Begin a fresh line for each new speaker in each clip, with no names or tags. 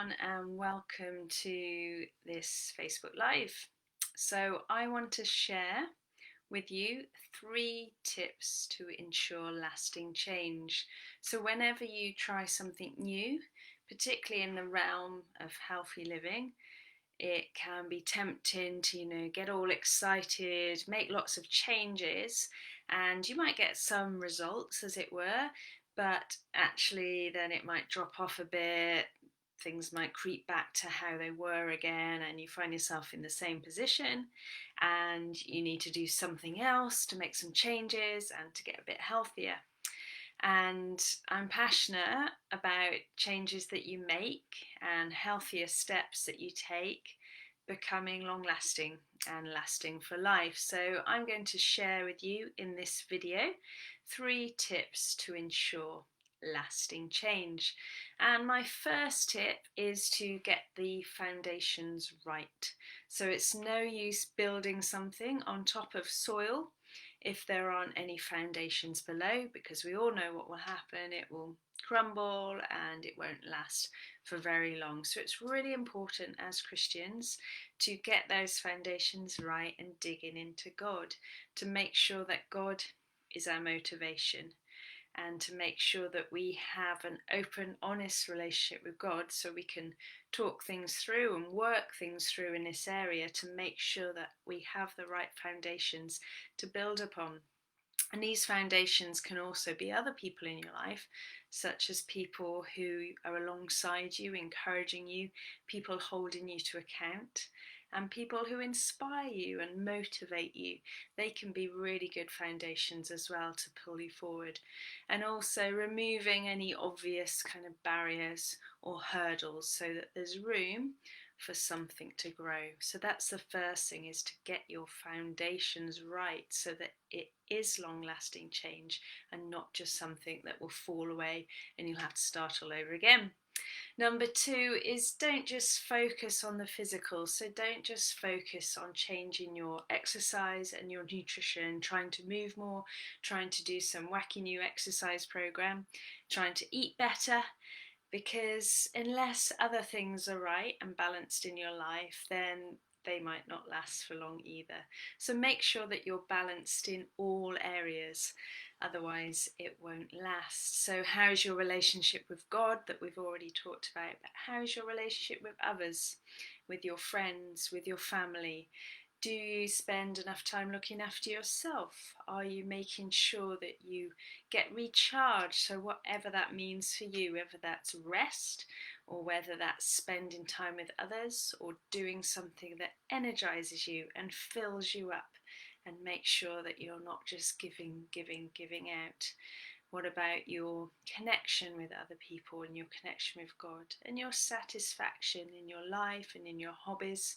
everyone, and welcome to this Facebook Live. So, I want to share with you 3 tips to ensure lasting change. So, whenever you try something new, particularly in the realm of healthy living, it can be tempting to, get all excited, make lots of changes, and you might get some results, as it were, but actually, then it might drop off a bit. Things might creep back to how they were again, and you find yourself in the same position, and you need to do something else to make some changes and to get a bit healthier. And I'm passionate about changes that you make and healthier steps that you take becoming long lasting and lasting for life. So I'm going to share with you in this video 3 tips to ensure lasting change. And my first tip is to get the foundations right. So it's no use building something on top of soil if there aren't any foundations below, because we all know what will happen. It will crumble and it won't last for very long. So it's really important as Christians to get those foundations right and digging into God, to make sure that God is our motivation, and to make sure that we have an open, honest relationship with God, so we can talk things through and work things through in this area to make sure that we have the right foundations to build upon. And these foundations can also be other people in your life, such as people who are alongside you, encouraging you, people holding you to account, and people who inspire you and motivate you. They can be really good foundations as well to pull you forward. And also removing any obvious kind of barriers or hurdles so that there's room for something to grow. So that's the first thing, is to get your foundations right so that it is long lasting change and not just something that will fall away and you'll have to start all over again. Number 2 is don't just focus on the physical. So don't just focus on changing your exercise and your nutrition, trying to move more, trying to do some wacky new exercise program, trying to eat better, because unless other things are right and balanced in your life, then they might not last for long either. So make sure that you're balanced in all areas, otherwise it won't last. So how's your relationship with God, that we've already talked about, but how's your relationship with others, with your friends, with your family? Do you spend enough time looking after yourself? Are you making sure that you get recharged? So whatever that means for you, whether that's rest or whether that's spending time with others or doing something that energizes you and fills you up, and make sure that you're not just giving out. What about your connection with other people and your connection with God and your satisfaction in your life and in your hobbies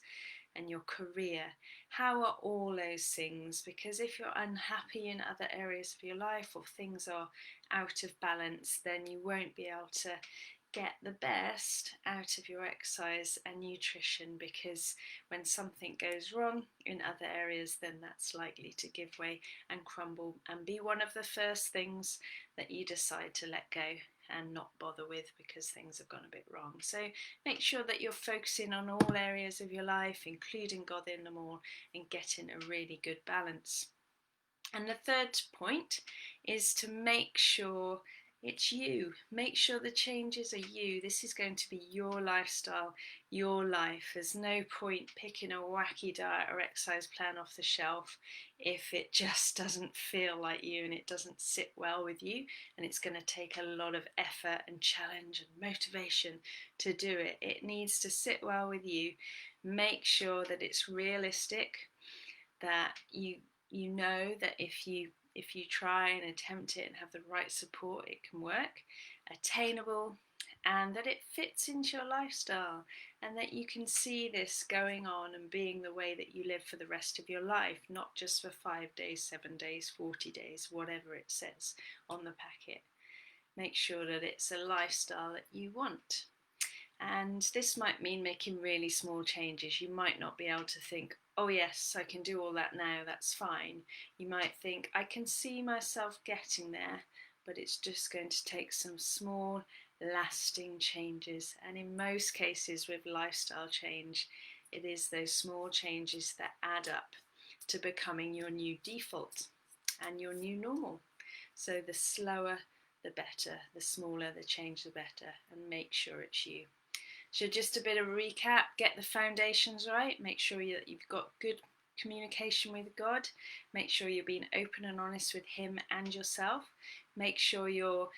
and your career? How are all those things? Because if you're unhappy in other areas of your life or things are out of balance, then you won't be able to get the best out of your exercise and nutrition, because when something goes wrong in other areas, then that's likely to give way and crumble and be one of the first things that you decide to let go and not bother with because things have gone a bit wrong. So make sure that you're focusing on all areas of your life, including God in them all, and getting a really good balance. And the third point is to make sure it's you. Make sure the changes are you. This is going to be your lifestyle, your life. There's no point picking a wacky diet or exercise plan off the shelf if it just doesn't feel like you and it doesn't sit well with you, and it's going to take a lot of effort and challenge and motivation to do it. It needs to sit well with you. Make sure that it's realistic, that you know that if you try and attempt it and have the right support, it can work, attainable, and that it fits into your lifestyle, and that you can see this going on and being the way that you live for the rest of your life, not just for 5 days, 7 days, 40 days, whatever it says on the packet. Make sure that it's a lifestyle that you want. And this might mean making really small changes. You might not be able to think, oh yes, I can do all that now, that's fine. You might think, I can see myself getting there, but it's just going to take some small lasting changes. And in most cases with lifestyle change, it is those small changes that add up to becoming your new default and your new normal. So the slower the better, the smaller the change the better, and make sure it's you. So just a bit of a recap: get the foundations right, make sure that you've got good communication with God, make sure you're being open and honest with Him and yourself, make sure you're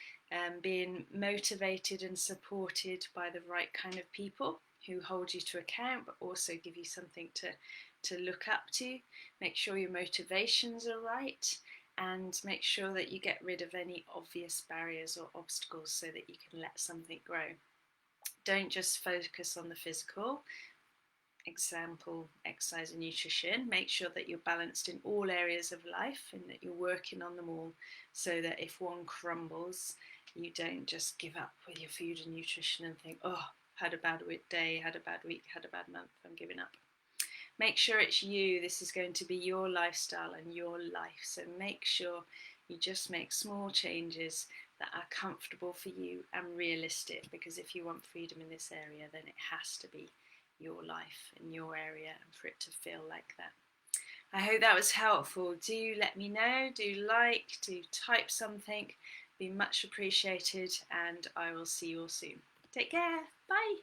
being motivated and supported by the right kind of people who hold you to account but also give you something to look up to, make sure your motivations are right, and make sure that you get rid of any obvious barriers or obstacles so that you can let something grow. Don't just focus on the physical, example, exercise and nutrition. Make sure that you're balanced in all areas of life and that you're working on them all, so that if one crumbles, you don't just give up with your food and nutrition and think, oh, had a bad day, had a bad week, had a bad month, I'm giving up. Make sure it's you. This is going to be your lifestyle and your life. So make sure you just make small changes that are comfortable for you and realistic, because if you want freedom in this area, then it has to be your life and your area and for it to feel like that. I hope that was helpful. Do let me know, do type something, be much appreciated, and I will see you all soon. Take care, bye.